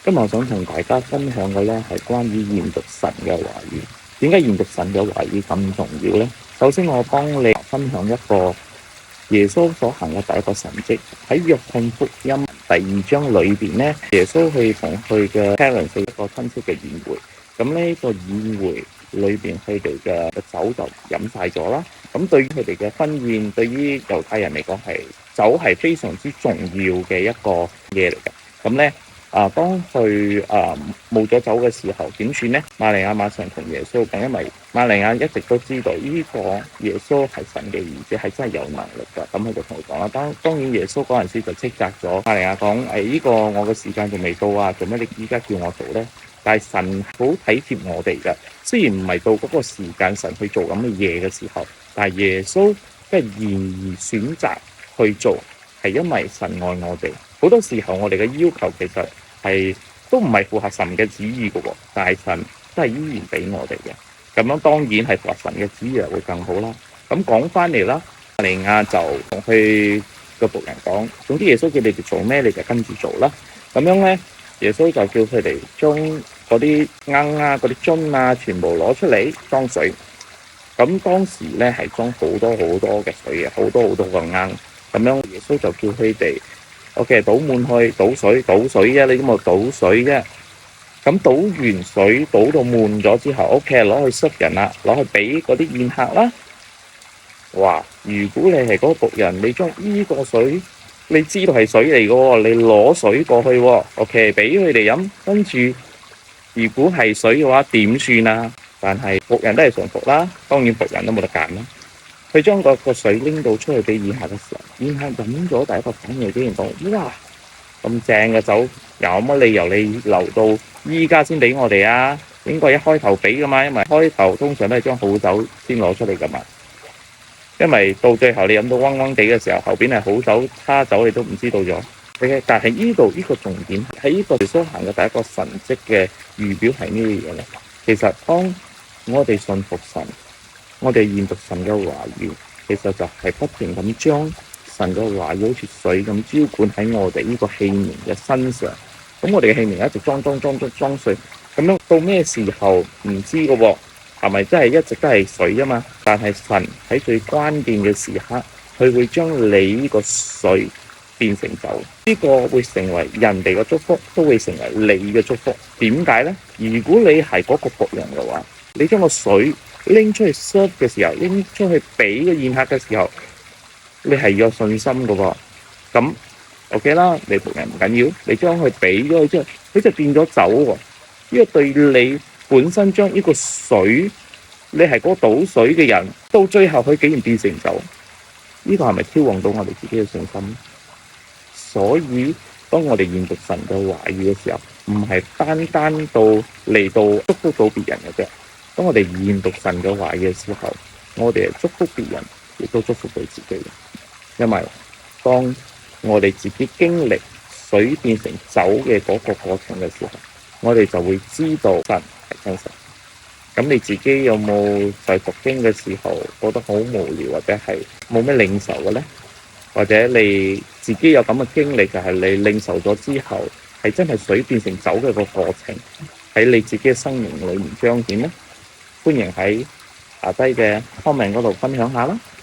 今日我想同大家分享嘅咧係關於研讀神嘅話語。點解研讀神嘅話語咁重要呢？首先我幫你分享一個耶穌所行嘅第一個神蹟，喺約翰福音第2章裏邊呢，耶穌去同佢嘅 parents 一個親戚嘅宴會。咁呢個宴會裏邊佢哋嘅酒就飲晒咗啦。咁對於佢哋嘅婚宴，對於猶太人嚟講係酒係非常之重要嘅一個嘢嚟嘅。咁呢。當佢冇咗酒嘅時候點算呢？瑪利亞馬上同耶穌講，因為瑪利亞一直都知道呢個耶穌係神嘅兒子，係真係有能力㗎。咁佢就同佢講啦。當然耶穌嗰陣時就斥責咗瑪利亞講：呢個我嘅時間仲未到啊，做咩你依家叫我做呢？但係神好體貼我哋㗎，雖然唔係到嗰個時間神去做咁嘅嘢嘅時候，但係耶穌即係願意選擇去做，係因為神愛我哋。好多時候我哋嘅要求其實都唔係符合神嘅旨意嘅喎，但係神都係依然俾我哋嘅。咁樣當然係符合神嘅旨意會更好啦。咁講翻嚟啦，瑪利亞就同佢個僕人講，總之耶穌叫你哋做咩，你就跟住做啦。咁樣咧，耶穌就叫佢哋將嗰啲罌啊、嗰啲樽啊，全部攞出嚟裝水。咁當時咧係裝好多好多嘅水嘅，好多好多個罌。咁樣耶穌就叫佢哋。OK， 倒滿去，倒水啫，你咁啊倒水啫。咁倒完水，倒到滿咗之後 ，OK， 攞去塞人啦，攞去俾嗰啲宴客啦。哇！如果你係嗰個僕人，你將呢個水，你知道係水嚟嘅喎，你攞水過去喎 ，OK， 俾佢哋飲。跟住，如果係水嘅話，點算啊？但係僕人都係順服啦，當然僕人都冇得揀啦。佢將個水拎到出去俾宴客嘅時候，宴客飲咗第一個反應竟然講：哇，咁正嘅酒，有乜理由你留到依家先俾我哋啊？應該一開頭俾噶嘛，因為開頭通常都係將好酒先攞出嚟噶嘛。因為到最後你飲到嗡嗡地嘅時候，後邊係好酒差酒你都唔知道咗。但係呢度呢個重點喺呢個耶穌行嘅第一個神蹟嘅預表係咩嘢咧？其實當我哋信服神。我哋研讀神嘅話語，其實就係不斷咁將神嘅話語好似水咁澆灌喺我哋呢個器皿嘅身上。咁我哋嘅器皿一直裝水，咁樣到咩時候唔知嘅喎？係咪真係一直都係水啊嘛？但係神喺最關鍵嘅時刻，佢會將你呢個水變成酒，呢個會成為人哋嘅祝福，都會成為你嘅祝福。點解呢？如果你係嗰個僕人嘅話，你將個水拎出去 serve 嘅時候，拎出去俾個宴客嘅時候，你係有信心嘅喎。咁 OK 啦，你僕人唔緊要，你將佢俾咗佢之後，佢就變咗酒喎。呢個對你本身將呢個水，你係嗰個倒水嘅人，到最後佢竟然變成酒，呢個係咪挑旺到我哋自己嘅信心？所以當我哋研讀神嘅話語嘅時候，唔係單單到嚟到祝福到別人嘅啫。當我哋研讀神嘅話語嘅時候，我哋係祝福別人，亦都祝福到自己。因為當我哋自己經歷水變成酒嘅嗰個過程嘅時候，我哋就會知道神係真實。咁你自己有冇在讀經嘅時候覺得好無聊，或者係冇咩領受嘅呢？或者你自己有咁嘅經歷，就係你領受咗之後，係真係水變成酒嘅個過程，喺你自己嘅生命裏面彰顯呢？歡迎喺下低嘅comment嗰度分享下啦〜